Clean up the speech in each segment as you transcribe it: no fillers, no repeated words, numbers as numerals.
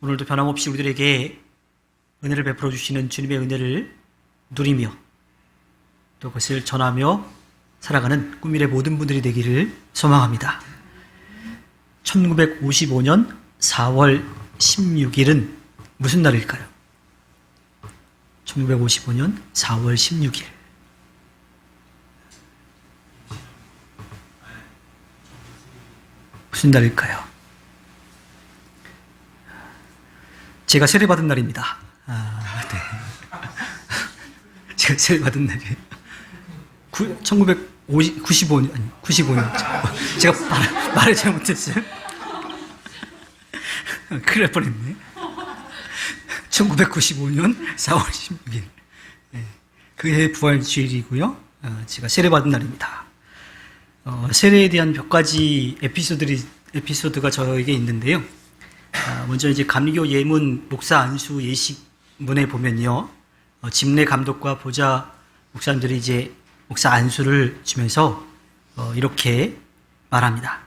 오늘도 변함없이 우리들에게 은혜를 베풀어 주시는 주님의 은혜를 누리며 또 그것을 전하며 살아가는 꿈미래 모든 분들이 되기를 소망합니다. 1955년 4월 16일은 무슨 날일까요? 1955년 4월 16일. 무슨 날일까요? 제가 세례받은 날입니다. 네. 제가 세례받은 날이에요. 1995년, 아니, 95년. 제가 말을 잘못했어요. 큰일 날 뻔했네. 1995년 4월 16일. 네. 그해 부활주일이고요. 제가 세례받은 날입니다. 세례에 대한 몇 가지 에피소드가 저에게 있는데요. 먼저 이제 감리교 예문 목사 안수 예식문에 보면요. 집례 감독과 보좌 목사님들이 이제 목사 안수를 주면서 이렇게 말합니다.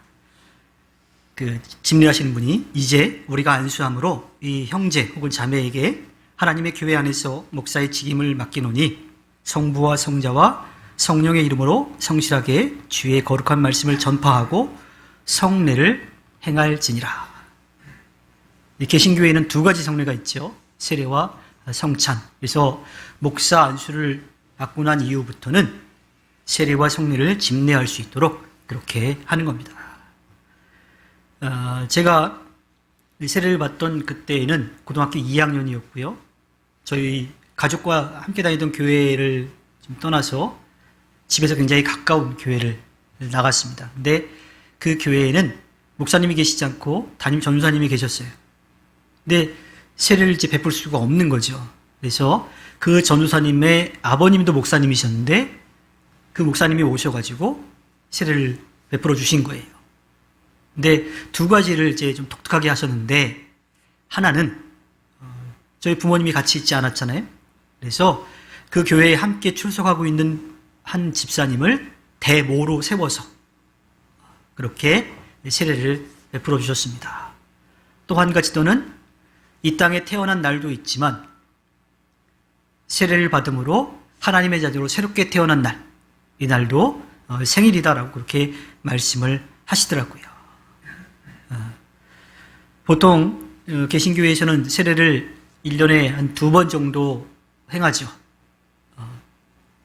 그 집례하시는 분이 이제 우리가 안수함으로 이 형제 혹은 자매에게 하나님의 교회 안에서 목사의 직임을 맡기노니 성부와 성자와 성령의 이름으로 성실하게 주의 거룩한 말씀을 전파하고 성례를 행할지니라. 이 개신교회에는 두 가지 성례가 있죠. 세례와 성찬. 그래서 목사 안수를 받고 난 이후부터는 세례와 성례를 집례할 수 있도록 그렇게 하는 겁니다. 제가 세례를 받던 그때에는 고등학교 2학년이었고요. 저희 가족과 함께 다니던 교회를 좀 떠나서 집에서 굉장히 가까운 교회를 나갔습니다. 근데 그 교회에는 목사님이 계시지 않고 담임 전도사님이 계셨어요. 근데 세례를 이제 베풀 수가 없는 거죠. 그래서 그 전도사님의 아버님도 목사님이셨는데 그 목사님이 오셔가지고 세례를 베풀어 주신 거예요. 근데 두 가지를 이제 좀 독특하게 하셨는데 하나는 저희 부모님이 같이 있지 않았잖아요. 그래서 그 교회에 함께 출석하고 있는 한 집사님을 대모로 세워서 그렇게 세례를 베풀어 주셨습니다. 또 한 가지 또는 이 땅에 태어난 날도 있지만 세례를 받음으로 하나님의 자녀로 새롭게 태어난 날, 이 날도 생일이다라고 그렇게 말씀을 하시더라고요. 보통 개신교회에서는 세례를 1년에 한 2번 정도 행하죠.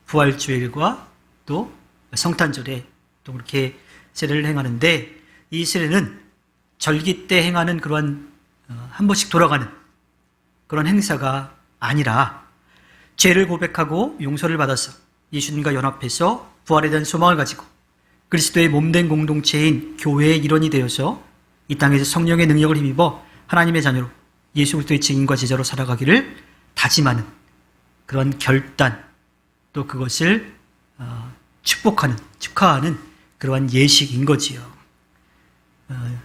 부활주일과 또 성탄절에 또 그렇게 세례를 행하는데 이 세례는 절기 때 행하는 그러한 한 번씩 돌아가는 그런 행사가 아니라 죄를 고백하고 용서를 받아서 예수님과 연합해서 부활에 대한 소망을 가지고 그리스도의 몸된 공동체인 교회의 일원이 되어서 이 땅에서 성령의 능력을 힘입어 하나님의 자녀로 예수 그리스도의 증인과 제자로 살아가기를 다짐하는 그런 결단 또 그것을 축하하는 그러한 예식인 거지요.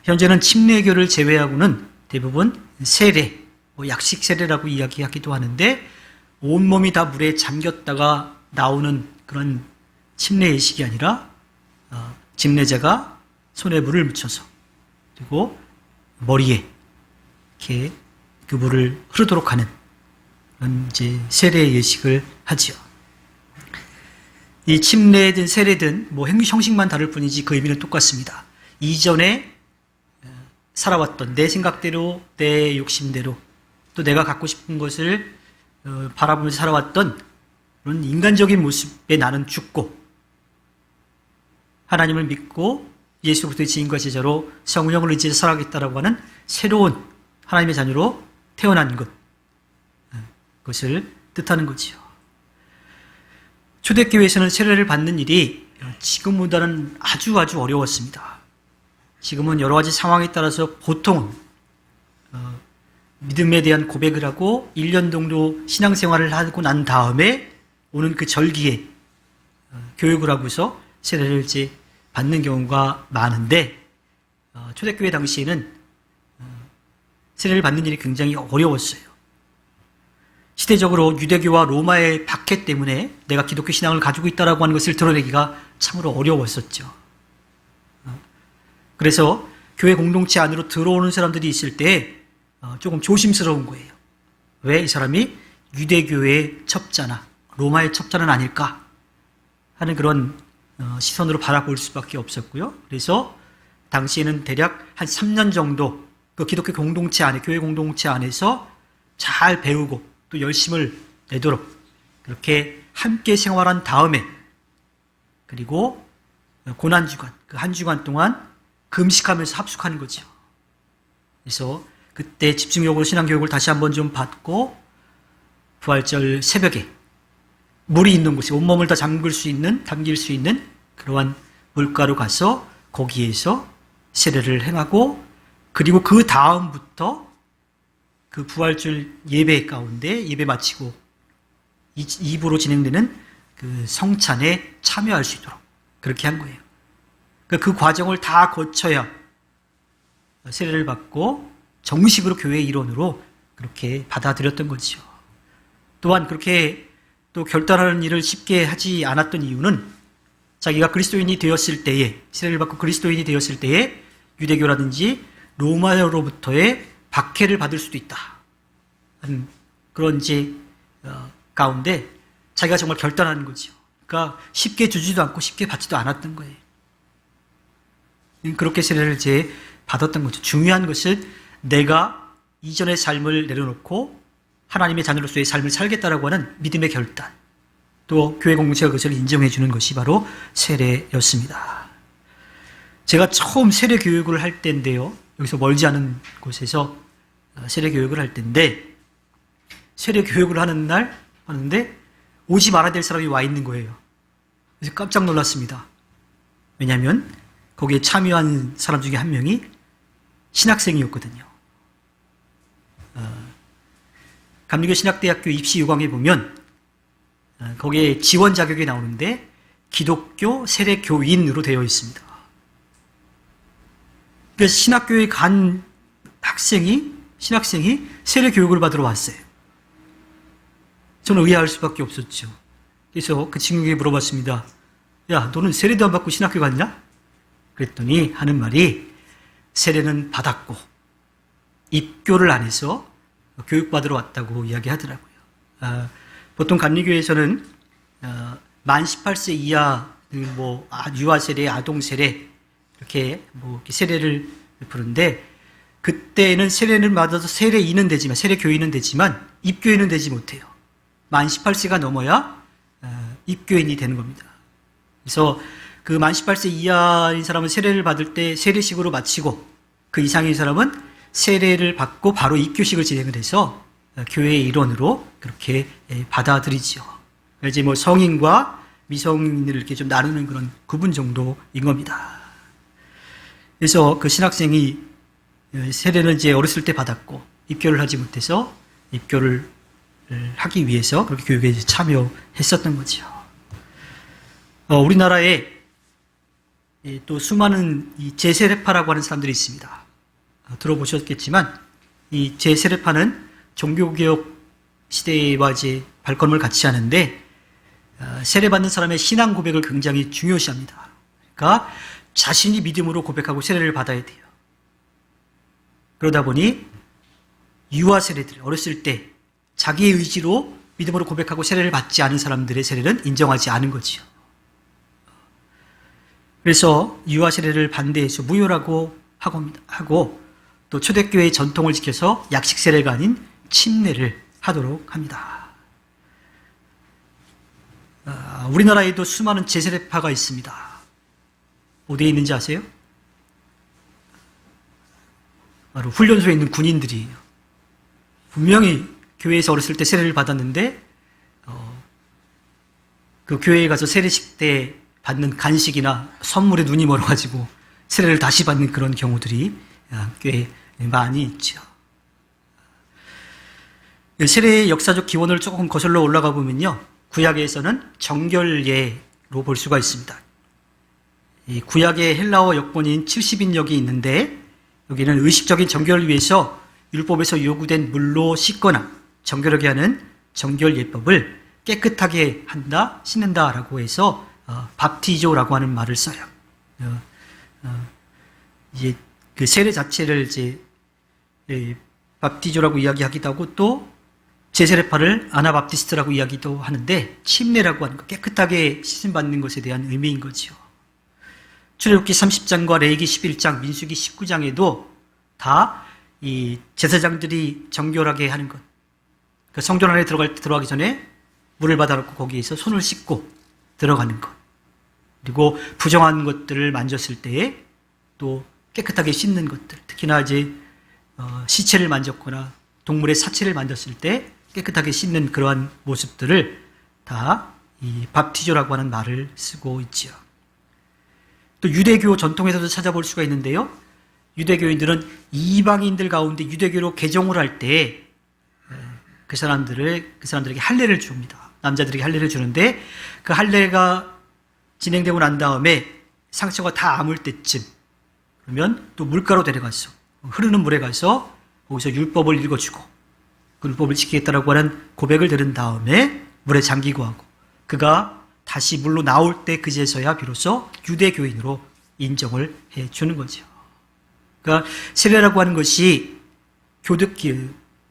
현재는 침례교를 제외하고는 대부분 세례, 약식 세례라고 이야기하기도 하는데 온몸이 다 물에 잠겼다가 나오는 그런 침례 예식이 아니라 집례자가 손에 물을 묻혀서 그리고 머리에 이렇게 그 물을 흐르도록 하는 그런 이제 세례 예식을 하지요. 이 침례든 세례든 형식만 다를 뿐이지 그 의미는 똑같습니다. 이전에 살아왔던 내 생각대로 내 욕심대로 또 내가 갖고 싶은 것을 바라보면서 살아왔던 그런 인간적인 모습에 나는 죽고 하나님을 믿고 예수 그리스도의 지인과 제자로 성령을 의지해서 살아가겠다라고 하는 새로운 하나님의 자녀로 태어난 것, 그것을 뜻하는 거지요. 초대교회에서는 세례를 받는 일이 지금보다는 아주 어려웠습니다. 지금은 여러 가지 상황에 따라서 보통은 믿음에 대한 고백을 하고 1년 정도 신앙생활을 하고 난 다음에 오는 그 절기에 교육을 하고서 세례를 이제 받는 경우가 많은데 초대교회 당시에는 세례를 받는 일이 굉장히 어려웠어요. 시대적으로 유대교와 로마의 박해 때문에 내가 기독교 신앙을 가지고 있다라고 하는 것을 드러내기가 참으로 어려웠었죠. 그래서 교회 공동체 안으로 들어오는 사람들이 있을 때 조금 조심스러운 거예요. 왜 이 사람이 유대교의 첩자나 로마의 첩자는 아닐까 하는 그런 시선으로 바라볼 수밖에 없었고요. 그래서 당시에는 대략 한 3년 정도 그 기독교 공동체 안에, 교회 공동체 안에서 잘 배우고 또 열심을 내도록 그렇게 함께 생활한 다음에, 그리고 고난주간, 그 한 주간 동안 금식하면서 합숙하는 거죠. 그래서 그때 집중적으로 신앙교육을 다시 한번 좀 받고 부활절 새벽에 물이 있는 곳에 온몸을 다 담길 수 있는 그러한 물가로 가서 거기에서 세례를 행하고, 그리고 그 다음부터 그 부활절 예배 가운데 예배 마치고 2부로 진행되는 그 성찬에 참여할 수 있도록 그렇게 한 거예요. 그 과정을 다 거쳐야 세례를 받고 정식으로 교회의 일원으로 그렇게 받아들였던 거죠. 또한 그렇게 또 결단하는 일을 쉽게 하지 않았던 이유는 자기가 그리스도인이 되었을 때에, 세례를 받고 그리스도인이 되었을 때에 유대교라든지 로마로부터의 박해를 받을 수도 있다 하는 그런 이제 가운데 자기가 정말 결단하는 거죠. 그러니까 쉽게 주지도 않고 쉽게 받지도 않았던 거예요. 그렇게 세례를 이제 받았던 거죠. 중요한 것은 내가 이전의 삶을 내려놓고 하나님의 자녀로서의 삶을 살겠다라고 하는 믿음의 결단, 또 교회 공동체가 그것을 인정해 주는 것이 바로 세례였습니다. 제가 처음 세례 교육을 할 때인데요, 여기서 멀지 않은 곳에서 세례 교육을 할 때인데, 세례 교육을 하는데 오지 말아야 될 사람이 와 있는 거예요. 그래서 깜짝 놀랐습니다. 왜냐하면 거기에 참여한 사람 중에 한 명이 신학생이었거든요. 감리교 신학대학교 입시 요강에 보면 거기에 지원 자격이 나오는데 기독교 세례 교인으로 되어 있습니다. 그래서 신학교에 간 신학생이 세례 교육을 받으러 왔어요. 저는 의아할 수밖에 없었죠. 그래서 그 친구에게 물어봤습니다. 야, 너는 세례도 안 받고 신학교 갔냐? 그랬더니 하는 말이, 세례는 받았고 입교를 안 해서 교육받으러 왔다고 이야기하더라고요. 보통 감리교에서는 만 18세 이하 유아 세례, 아동 세례 이렇게 세례를 부르는데, 그때는 세례를 받아서 세례인은 되지만, 세례 교인은 되지만 입교인은 되지 못해요. 만 18세가 넘어야 입교인이 되는 겁니다. 그래서 그 만 18세 이하인 사람은 세례를 받을 때 세례식으로 마치고, 그 이상인 사람은 세례를 받고 바로 입교식을 진행을 해서 교회의 일원으로 그렇게 받아들이죠. 이제 성인과 미성인을 이렇게 좀 나누는 그런 구분 정도인 겁니다. 그래서 그 신학생이 세례는 이제 어렸을 때 받았고 입교를 하지 못해서 입교를 하기 위해서 그렇게 교육에 참여했었던 거죠. 우리나라에 또 수많은 이 제세례파라고 하는 사람들이 있습니다. 들어보셨겠지만 이 제세례파는 종교개혁 시대와 이제 발걸음을 같이 하는데, 세례받는 사람의 신앙 고백을 굉장히 중요시합니다. 그러니까 자신이 믿음으로 고백하고 세례를 받아야 돼요. 그러다 보니 유아 세례들, 어렸을 때 자기의 의지로 믿음으로 고백하고 세례를 받지 않은 사람들의 세례는 인정하지 않은 거지요. 그래서 유아 세례를 반대해서 무효라고 하고, 또 초대교회의 전통을 지켜서 약식 세례가 아닌 침례를 하도록 합니다. 우리나라에도 수많은 제세례파가 있습니다. 어디에 있는지 아세요? 바로 훈련소에 있는 군인들이에요. 분명히 교회에서 어렸을 때 세례를 받았는데 그 교회에 가서 세례식 때 받는 간식이나 선물에 눈이 멀어가지고 세례를 다시 받는 그런 경우들이 꽤 많이 있죠. 세례의 역사적 기원을 조금 거슬러 올라가 보면요, 구약에서는 정결예로 볼 수가 있습니다. 이 구약의 헬라어 역본인 70인역이 있는데, 여기는 의식적인 정결을 위해서 율법에서 요구된 물로 씻거나 정결하게 하는 정결예법을 깨끗하게 한다, 씻는다라고 해서 밥티조라고 하는 말을 써요. 이제 그 세례 자체를 이제 밥티조라고 이야기하기도 하고 또 제세례파를 아나밥티스트라고 이야기도 하는데 침례라고 하는 것, 깨끗하게 씻음받는 것에 대한 의미인 거죠. 출애굽기 30장과 레위기 11장, 민수기 19장에도 다 이 제사장들이 정결하게 하는 것, 그 성전 안에 들어가기 전에 물을 받아놓고 거기에서 손을 씻고 들어가는 것, 그리고 부정한 것들을 만졌을 때에 또 깨끗하게 씻는 것들, 특히나 이제 시체를 만졌거나 동물의 사체를 만졌을 때 깨끗하게 씻는 그러한 모습들을 다 이 밥티조라고 하는 말을 쓰고 있지요. 또 유대교 전통에서도 찾아볼 수가 있는데요. 유대교인들은 이방인들 가운데 유대교로 개종을 할 때 그 사람들에게 할례를 줍니다. 남자들에게 할례를 주는데 그 할례가 진행되고 난 다음에 상처가 다 아물 때쯤 그러면 또 물가로 데려가서 흐르는 물에 가서 거기서 율법을 읽어주고 그 율법을 지키겠다라고 하는 고백을 들은 다음에 물에 잠기고 하고 그가 다시 물로 나올 때 그제서야 비로소 유대교인으로 인정을 해주는 거죠. 그러니까 세례라고 하는 것이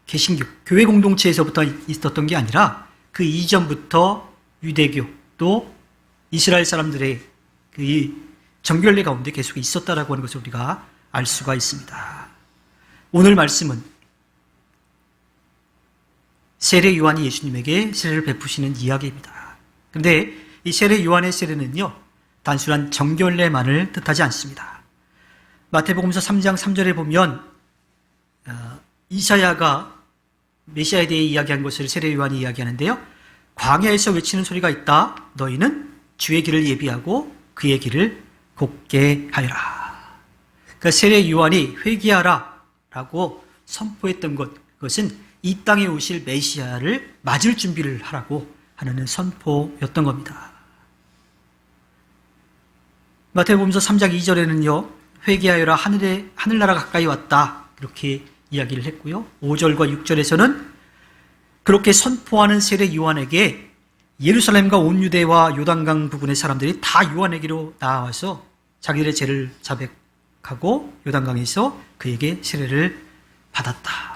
개신교, 교회 공동체에서부터 있었던 게 아니라 그 이전부터 유대교 또 이스라엘 사람들의 그 정결례 가운데 계속 있었다라고 하는 것을 우리가 알 수가 있습니다. 오늘 말씀은 세례 요한이 예수님에게 세례를 베푸시는 이야기입니다. 그런데 이 세례 요한의 세례는요, 단순한 정결례만을 뜻하지 않습니다. 마태복음서 3장 3절에 보면 이사야가 메시아에 대해 이야기한 것을 세례 요한이 이야기하는데요. 광야에서 외치는 소리가 있다. 너희는 주의 길을 예비하고 그의 길을 곱게 하여라. 그러니까 세례 요한이 회개하라 라고 선포했던 그것은 이 땅에 오실 메시아를 맞을 준비를 하라고 하는 선포였던 겁니다. 마태복음서 3장 2절에는요. 회개하여라 하늘나라 가까이 왔다. 이렇게 이야기를 했고요. 5절과 6절에서는 그렇게 선포하는 세례 요한에게 예루살렘과 온 유대와 요단강 부근의 사람들이 다 요한에게로 나와서 자기들의 죄를 자백하고 요단강에서 그에게 세례를 받았다.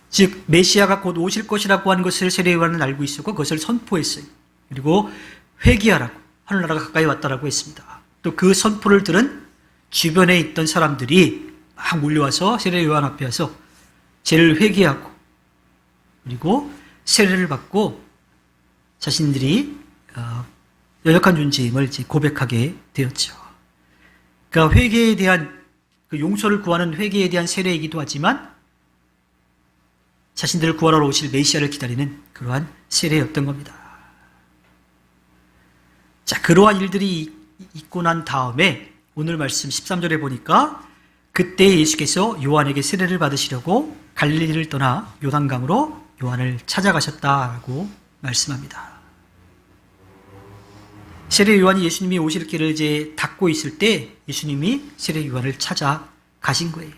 즉 메시아가 곧 오실 것이라고 하는 것을 세례 요한은 알고 있었고 그것을 선포했어요. 그리고 회개하라고 하늘나라가 가까이 왔다라고 했습니다. 또 그 선포를 들은 주변에 있던 사람들이 막 몰려와서 세례 요한 앞에 와서 죄를 회개하고 그리고 세례를 받고 자신들이 연약한 존재임을 고백하게 되었죠. 그러니까 회개에 대한 그 용서를 구하는 회개에 대한 세례이기도 하지만 자신들을 구하러 오실 메시아를 기다리는 그러한 세례였던 겁니다. 자, 그러한 일들이 있고 난 다음에 오늘 말씀 13절에 보니까 그때 예수께서 요한에게 세례를 받으시려고 갈릴리를 떠나 요단강으로 요한을 찾아가셨다라고 말씀합니다. 세례 요한이 예수님이 오실 길을 이제 닫고 있을 때 예수님이 세례 요한을 찾아가신 거예요.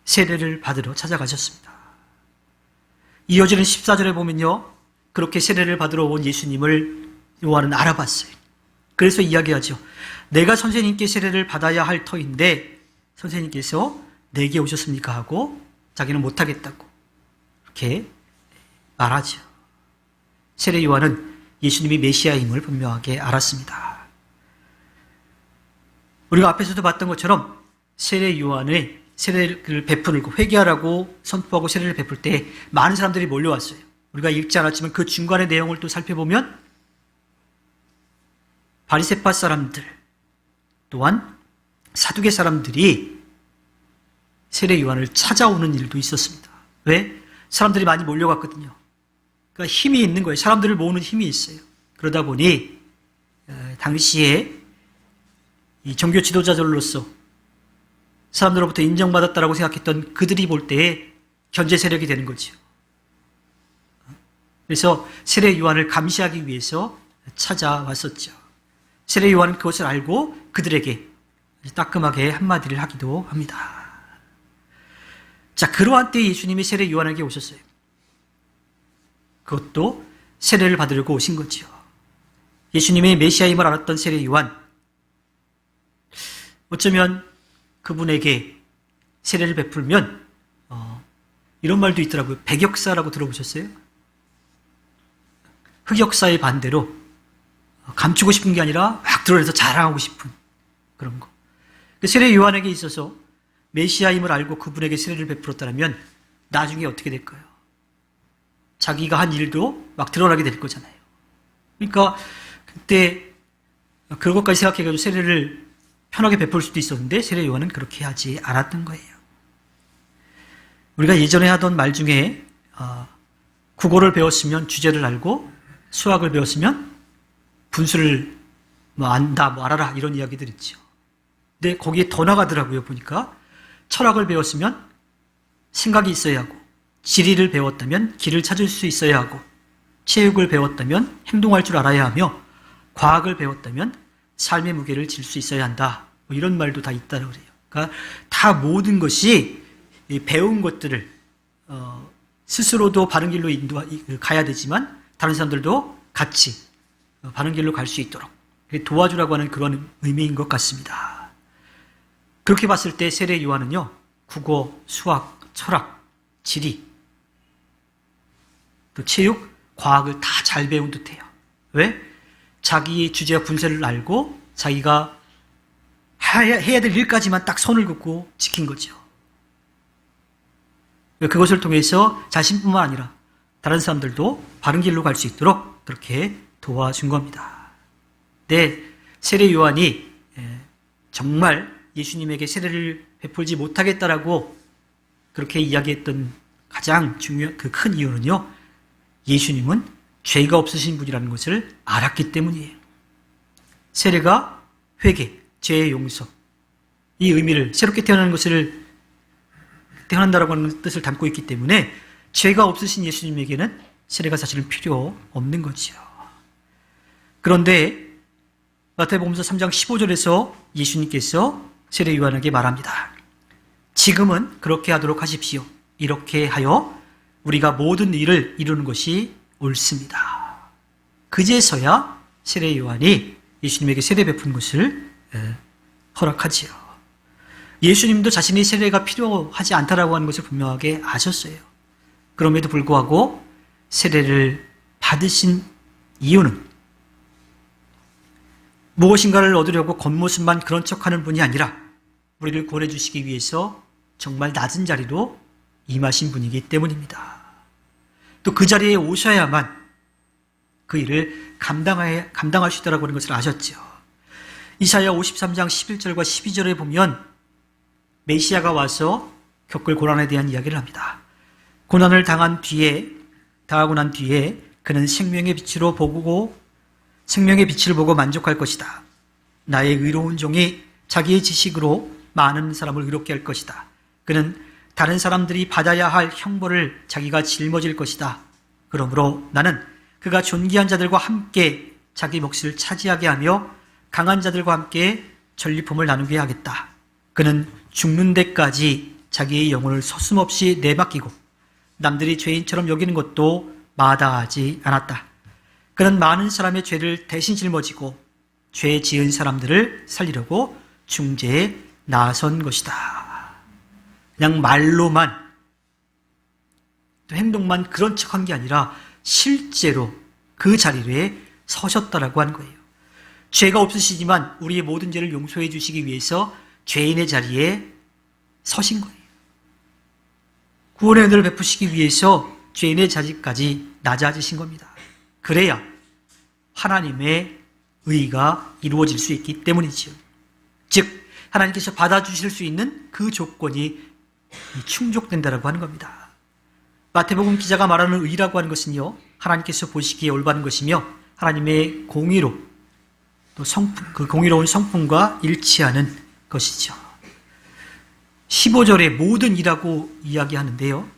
세례를 받으러 찾아가셨습니다. 이어지는 14절에 보면요. 그렇게 세례를 받으러 온 예수님을 요한은 알아봤어요. 그래서 이야기하죠. 내가 선생님께 세례를 받아야 할 터인데 선생님께서 내게 오셨습니까? 하고 자기는 못하겠다고 이렇게 말하죠. 세례 요한은 예수님이 메시아임을 분명하게 알았습니다. 우리가 앞에서도 봤던 것처럼 세례 요한의 세례를 베풀고 회개하라고 선포하고 세례를 베풀 때 많은 사람들이 몰려왔어요. 우리가 읽지 않았지만 그 중간의 내용을 또 살펴보면 바리새파 사람들 또한 사두개 사람들이 세례 요한을 찾아오는 일도 있었습니다. 왜? 사람들이 많이 몰려갔거든요. 그러니까 힘이 있는 거예요. 사람들을 모으는 힘이 있어요. 그러다 보니 당시에 이 종교 지도자들로서 사람들로부터 인정받았다라고 생각했던 그들이 볼 때에 견제 세력이 되는 거죠. 그래서 세례 요한을 감시하기 위해서 찾아왔었죠. 세례 요한은 그것을 알고 그들에게 따끔하게 한마디를 하기도 합니다. 자, 그러한 때에 예수님이 세례 요한에게 오셨어요. 그것도 세례를 받으려고 오신 거죠. 예수님의 메시아임을 알았던 세례 요한, 어쩌면 그분에게 세례를 베풀면 이런 말도 있더라고요. 백역사라고 들어보셨어요? 흑역사의 반대로 감추고 싶은 게 아니라 막 드러내서 자랑하고 싶은 그런 거. 세례 요한에게 있어서 메시아임을 알고 그분에게 세례를 베풀었다면 나중에 어떻게 될까요? 자기가 한 일도 막 드러나게 될 거잖아요. 그러니까 그때 그런 것까지 생각해가지고 세례를 편하게 베풀 수도 있었는데 세례 요한은 그렇게 하지 않았던 거예요. 우리가 예전에 하던 말 중에 국어를 배웠으면 주제를 알고 수학을 배웠으면 분수를 안다, 알아라 이런 이야기들 있죠. 근데 거기에 더 나가더라고요. 보니까 철학을 배웠으면 생각이 있어야 하고, 지리를 배웠다면 길을 찾을 수 있어야 하고, 체육을 배웠다면 행동할 줄 알아야 하며, 과학을 배웠다면 삶의 무게를 질 수 있어야 한다. 이런 말도 다 있다고 그래요. 그러니까 다 모든 것이 배운 것들을 스스로도 바른 길로 가야 되지만 다른 사람들도 같이 바른 길로 갈 수 있도록 도와주라고 하는 그런 의미인 것 같습니다. 그렇게 봤을 때 세례 요한은요, 국어, 수학, 철학, 지리, 또 체육, 과학을 다 잘 배운 듯해요. 왜? 자기 주제와 분세를 알고 자기가 해야 될 일까지만 딱 선을 긋고 지킨 거죠. 그것을 통해서 자신뿐만 아니라 다른 사람들도 바른 길로 갈 수 있도록 그렇게 도와준 겁니다. 네, 세례 요한이 정말 예수님에게 세례를 베풀지 못하겠다라고 그렇게 이야기했던 가장 중요한 그 큰 이유는요, 예수님은 죄가 없으신 분이라는 것을 알았기 때문이에요. 세례가 회개, 죄의 용서, 이 의미를 새롭게 태어나는 것을 태어난다라고 하는 뜻을 담고 있기 때문에 죄가 없으신 예수님에게는 세례가 사실은 필요 없는 거죠. 그런데 마태복음서 3장 15절에서 예수님께서 세례 요한에게 말합니다. 지금은 그렇게 하도록 하십시오. 이렇게 하여 우리가 모든 일을 이루는 것이 옳습니다. 그제서야 세례 요한이 예수님에게 세례 베푼 것을 허락하지요. 예수님도 자신의 세례가 필요하지 않다라고 하는 것을 분명하게 아셨어요. 그럼에도 불구하고 세례를 받으신 이유는 무엇인가를 얻으려고 겉모습만 그런 척하는 분이 아니라 우리를 구원해 주시기 위해서 정말 낮은 자리로 임하신 분이기 때문입니다. 또 그 자리에 오셔야만 그 일을 감당할 수 있다고 하는 것을 아셨죠. 이사야 53장 11절과 12절에 보면 메시아가 와서 겪을 고난에 대한 이야기를 합니다. 고난을 당하고 난 뒤에 그는 생명의 빛을 보고 만족할 것이다. 나의 의로운 종이 자기의 지식으로 많은 사람을 의롭게 할 것이다. 그는 다른 사람들이 받아야 할 형벌을 자기가 짊어질 것이다. 그러므로 나는 그가 존귀한 자들과 함께 자기 몫을 차지하게 하며 강한 자들과 함께 전리품을 나누게 하겠다. 그는 죽는 데까지 자기의 영혼을 서슴없이 내맡기고 남들이 죄인처럼 여기는 것도 마다하지 않았다. 그는 많은 사람의 죄를 대신 짊어지고 죄 지은 사람들을 살리려고 중재에 나선 것이다. 그냥 말로만 또 행동만 그런 척한 게 아니라 실제로 그 자리에 서셨다라고 하는 거예요. 죄가 없으시지만 우리의 모든 죄를 용서해 주시기 위해서 죄인의 자리에 서신 거예요. 구원의 은혜를 베푸시기 위해서 죄인의 자리까지 낮아지신 겁니다. 그래야 하나님의 의가 이루어질 수 있기 때문이지요. 즉 하나님께서 받아주실 수 있는 그 조건이 충족된다라고 하는 겁니다. 마태복음 기자가 말하는 의라고 하는 것은요, 하나님께서 보시기에 올바른 것이며 하나님의 공의로 또 그 공의로운 성품과 일치하는 것이죠. 15절에 모든 이라고 이야기하는데요,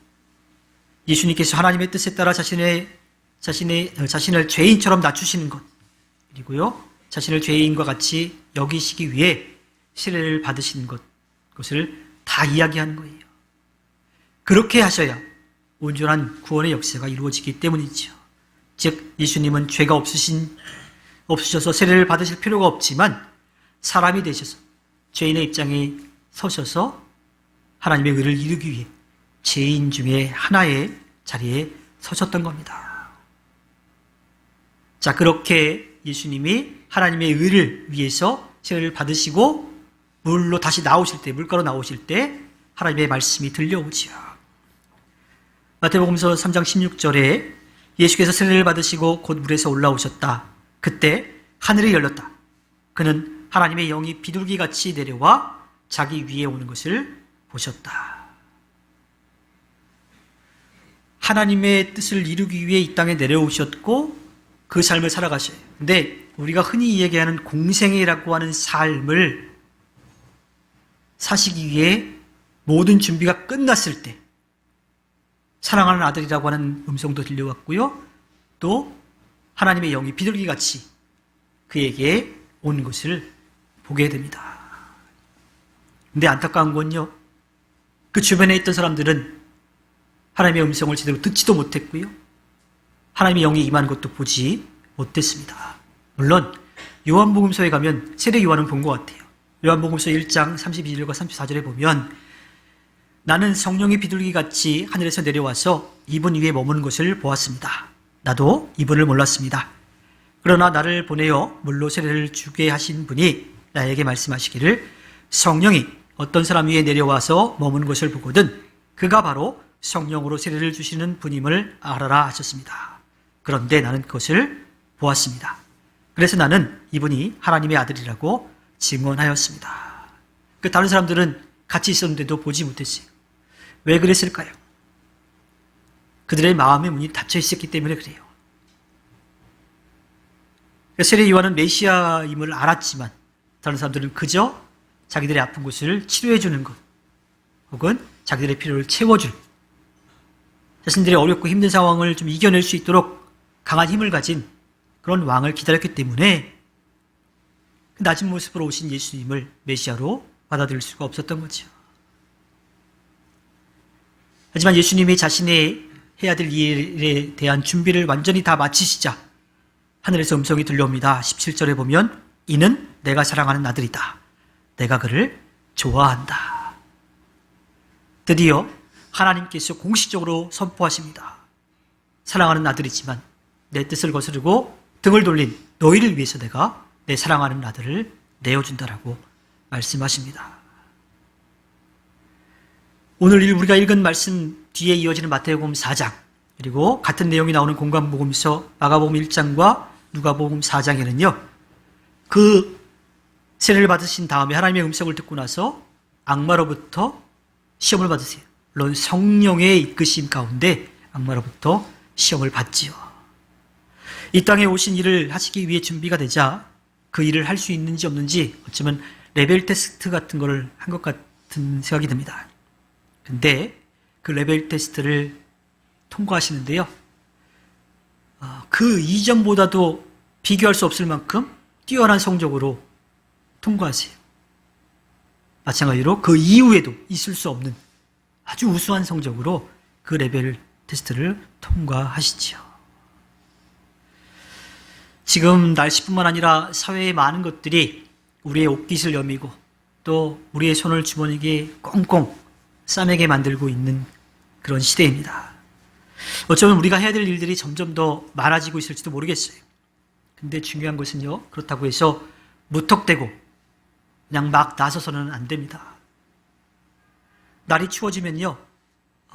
예수님께서 하나님의 뜻에 따라 자신을 죄인처럼 낮추시는 것, 그리고요 자신을 죄인과 같이 여기시기 위해 세례를 받으시는 것을 다 이야기하는 거예요. 그렇게 하셔야 온전한 구원의 역사가 이루어지기 때문이죠. 즉 예수님은 죄가 없으셔서 세례를 받으실 필요가 없지만 사람이 되셔서 죄인의 입장에 서셔서 하나님의 의를 이루기 위해 죄인 중에 하나의 자리에 서셨던 겁니다. 자, 그렇게 예수님이 하나님의 의를 위해서 세례를 받으시고 물로 다시 나오실 때, 물가로 나오실 때 하나님의 말씀이 들려오지요. 마태복음서 3장 16절에 예수께서 세례를 받으시고 곧 물에서 올라오셨다. 그때 하늘이 열렸다. 그는 하나님의 영이 비둘기같이 내려와 자기 위에 오는 것을 보셨다. 하나님의 뜻을 이루기 위해 이 땅에 내려오셨고 그 삶을 살아가셔요. 근데 우리가 흔히 얘기하는 공생애라고 하는 삶을 사시기 위해 모든 준비가 끝났을 때 사랑하는 아들이라고 하는 음성도 들려왔고요. 또 하나님의 영이 비둘기같이 그에게 온 것을 보게 됩니다. 근데 안타까운 건요, 그 주변에 있던 사람들은 하나님의 음성을 제대로 듣지도 못했고요. 하나님의 영이 임하는 것도 보지 못했습니다. 물론 요한복음서에 가면 세례 요한은 본 것 같아요. 요한복음서 1장 32절과 34절에 보면 나는 성령의 비둘기같이 하늘에서 내려와서 이분 위에 머무는 것을 보았습니다. 나도 이분을 몰랐습니다. 그러나 나를 보내어 물로 세례를 주게 하신 분이 나에게 말씀하시기를 성령이 어떤 사람 위에 내려와서 머무는 것을 보거든 그가 바로 성령으로 세례를 주시는 분임을 알아라 하셨습니다. 그런데 나는 그것을 보았습니다. 그래서 나는 이분이 하나님의 아들이라고 증언하였습니다. 그 다른 사람들은 같이 있었는데도 보지 못했어요. 왜 그랬을까요? 그들의 마음의 문이 닫혀 있었기 때문에 그래요. 세례 요한은 메시아임을 알았지만 다른 사람들은 그저 자기들의 아픈 곳을 치료해 주는 것 혹은 자기들의 필요를 채워줄 자신들의 어렵고 힘든 상황을 좀 이겨낼 수 있도록 강한 힘을 가진 그런 왕을 기다렸기 때문에 낮은 모습으로 오신 예수님을 메시아로 받아들일 수가 없었던 거죠. 하지만 예수님이 자신의 해야 될 일에 대한 준비를 완전히 다 마치시자 하늘에서 음성이 들려옵니다. 17절에 보면 이는 내가 사랑하는 아들이다. 내가 그를 좋아한다. 드디어 하나님께서 공식적으로 선포하십니다. 사랑하는 아들이지만 내 뜻을 거스르고 등을 돌린 너희를 위해서 내가 내 사랑하는 아들을 내어준다라고 말씀하십니다. 오늘 우리가 읽은 말씀 뒤에 이어지는 마태복음 4장 그리고 같은 내용이 나오는 공관복음서 마가복음 1장과 누가복음 4장에는요. 그 세례를 받으신 다음에 하나님의 음성을 듣고 나서 악마로부터 시험을 받으세요. 물론 성령의 이끄심 가운데 악마로부터 시험을 받지요. 이 땅에 오신 일을 하시기 위해 준비가 되자 그 일을 할 수 있는지 없는지 어쩌면 레벨 테스트 같은 거를 한 것 같은 생각이 듭니다. 근데 그 레벨 테스트를 통과하시는데요. 그 이전보다도 비교할 수 없을 만큼 뛰어난 성적으로 통과하세요. 마찬가지로 그 이후에도 있을 수 없는 아주 우수한 성적으로 그 레벨 테스트를 통과하시지요. 지금 날씨뿐만 아니라 사회의 많은 것들이 우리의 옷깃을 여미고 또 우리의 손을 주머니에 꽁꽁 싸매게 만들고 있는 그런 시대입니다. 어쩌면 우리가 해야 될 일들이 점점 더 많아지고 있을지도 모르겠어요. 근데 중요한 것은요, 그렇다고 해서 무턱대고 그냥 막 나서서는 안 됩니다. 날이 추워지면요,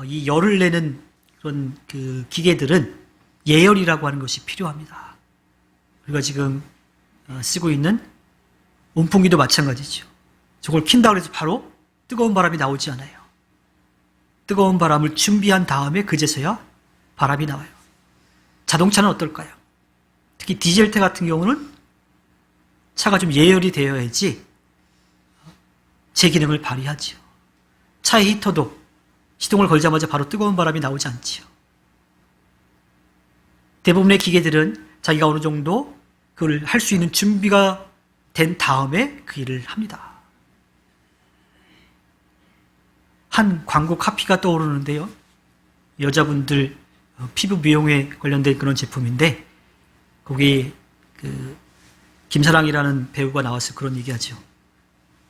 이 열을 내는 그런 그 기계들은 예열이라고 하는 것이 필요합니다. 우리가 지금 쓰고 있는 온풍기도 마찬가지죠. 저걸 킨다고 해서 바로 뜨거운 바람이 나오지 않아요. 뜨거운 바람을 준비한 다음에 그제서야 바람이 나와요. 자동차는 어떨까요? 특히 디젤차 같은 경우는 차가 좀 예열이 되어야지 제 기능을 발휘하죠. 차의 히터도 시동을 걸자마자 바로 뜨거운 바람이 나오지 않지요. 대부분의 기계들은 자기가 어느 정도 그걸 할 수 있는 준비가 된 다음에 그 일을 합니다. 한 광고 카피가 떠오르는데요. 여자분들 피부 미용에 관련된 그런 제품인데 거기 김사랑이라는 배우가 나와서 그런 얘기하죠.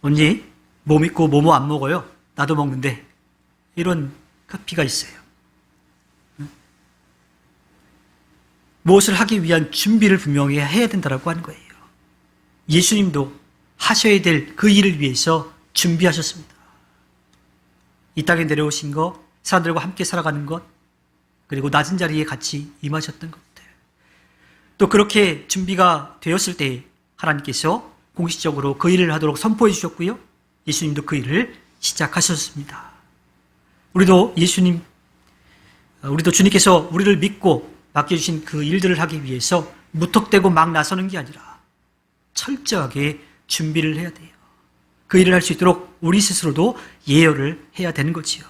언니 몸 있고 뭐뭐 안 먹어요. 나도 먹는데 이런 카피가 있어요. 무엇을 하기 위한 준비를 분명히 해야 된다고 하는 거예요. 예수님도 하셔야 될 그 일을 위해서 준비하셨습니다. 이 땅에 내려오신 것, 사람들과 함께 살아가는 것, 그리고 낮은 자리에 같이 임하셨던 것들. 또 그렇게 준비가 되었을 때 하나님께서 공식적으로 그 일을 하도록 선포해 주셨고요. 예수님도 그 일을 시작하셨습니다. 우리도 주님께서 우리를 믿고 맡겨주신 그 일들을 하기 위해서 무턱대고 막 나서는 게 아니라 철저하게 준비를 해야 돼요. 그 일을 할 수 있도록 우리 스스로도 예열을 해야 되는 거지요.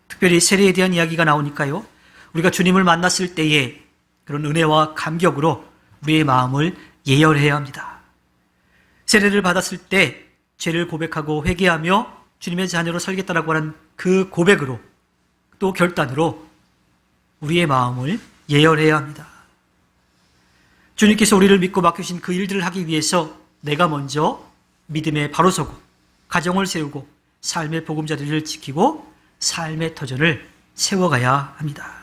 특별히 세례에 대한 이야기가 나오니까요. 우리가 주님을 만났을 때에 그런 은혜와 감격으로 우리의 마음을 예열해야 합니다. 세례를 받았을 때 죄를 고백하고 회개하며 주님의 자녀로 살겠다라고 하는 그 고백으로 또 결단으로 우리의 마음을 예열해야 합니다. 주님께서 우리를 믿고 맡기신 그 일들을 하기 위해서 내가 먼저 믿음에 바로 서고 가정을 세우고 삶의 보금자리를 지키고 삶의 터전을 세워가야 합니다.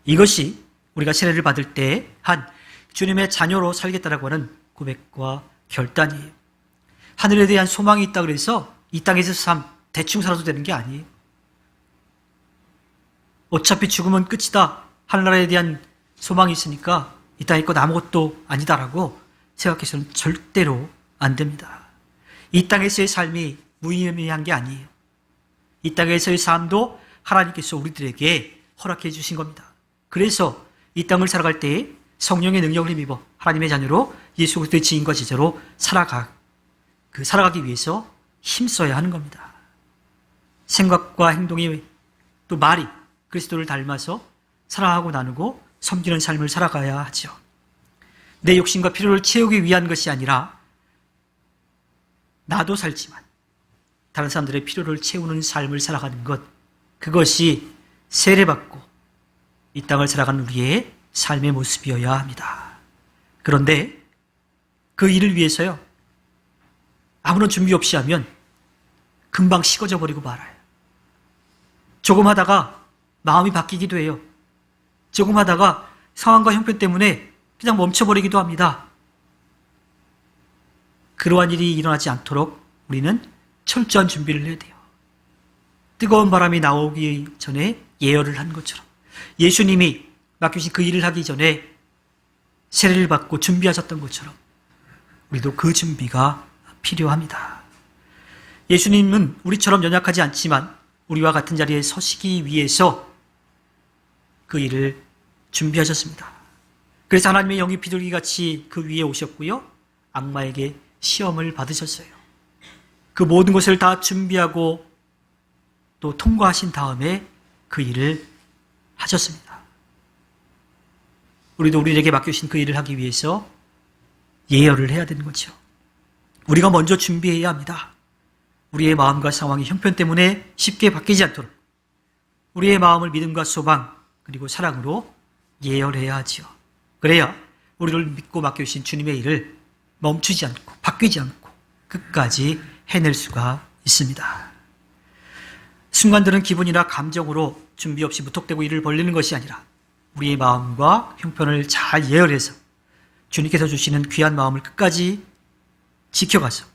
이것이 우리가 세례를 받을 때 한 주님의 자녀로 살겠다라고 하는 고백과 결단이에요. 하늘에 대한 소망이 있다 그래서 이 땅에서 대충 살아도 되는 게 아니에요. 어차피 죽으면 끝이다. 하늘나라에 대한 소망이 있으니까 이 땅의 것 아무것도 아니다라고 생각해서는 절대로 안 됩니다. 이 땅에서의 삶이 무의미한 게 아니에요. 이 땅에서의 삶도 하나님께서 우리들에게 허락해 주신 겁니다. 그래서 이 땅을 살아갈 때 성령의 능력을 힘입어 하나님의 자녀로 예수 그리스도의 지인과 제자로 살아가기 위해서 힘써야 하는 겁니다. 생각과 행동이 또 말이 그리스도를 닮아서 사랑하고 나누고 섬기는 삶을 살아가야 하죠. 내 욕심과 필요를 채우기 위한 것이 아니라 나도 살지만 다른 사람들의 필요를 채우는 삶을 살아가는 것, 그것이 세례받고 이 땅을 살아가는 우리의 삶의 모습이어야 합니다. 그런데 그 일을 위해서요, 아무런 준비 없이 하면 금방 식어져 버리고 말아요. 조금 하다가 마음이 바뀌기도 해요. 조금 하다가 상황과 형편 때문에 그냥 멈춰버리기도 합니다. 그러한 일이 일어나지 않도록 우리는 철저한 준비를 해야 돼요. 뜨거운 바람이 나오기 전에 예열을 한 것처럼 예수님이 맡기신 그 일을 하기 전에 세례를 받고 준비하셨던 것처럼 우리도 그 준비가 필요합니다. 예수님은 우리처럼 연약하지 않지만 우리와 같은 자리에 서시기 위해서 그 일을 준비하셨습니다. 그래서 하나님의 영이 비둘기같이 그 위에 오셨고요. 악마에게 시험을 받으셨어요. 그 모든 것을 다 준비하고 또 통과하신 다음에 그 일을 하셨습니다. 우리도 우리에게 맡겨주신 그 일을 하기 위해서 예열을 해야 되는 거죠. 우리가 먼저 준비해야 합니다. 우리의 마음과 상황이 형편 때문에 쉽게 바뀌지 않도록 우리의 마음을 믿음과 소망 그리고 사랑으로 예열해야 하지요. 그래야 우리를 믿고 맡겨주신 주님의 일을 멈추지 않고 바뀌지 않고 끝까지 해낼 수가 있습니다. 순간들은 기분이나 감정으로 준비 없이 무턱대고 일을 벌리는 것이 아니라 우리의 마음과 형편을 잘 예열해서 주님께서 주시는 귀한 마음을 끝까지 지켜가서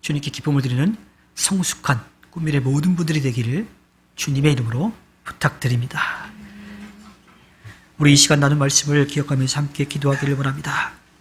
주님께 기쁨을 드리는 성숙한 꿈밀의 모든 분들이 되기를 주님의 이름으로 부탁드립니다. 우리 이 시간 나눈 말씀을 기억하면서 함께 기도하기를 원합니다.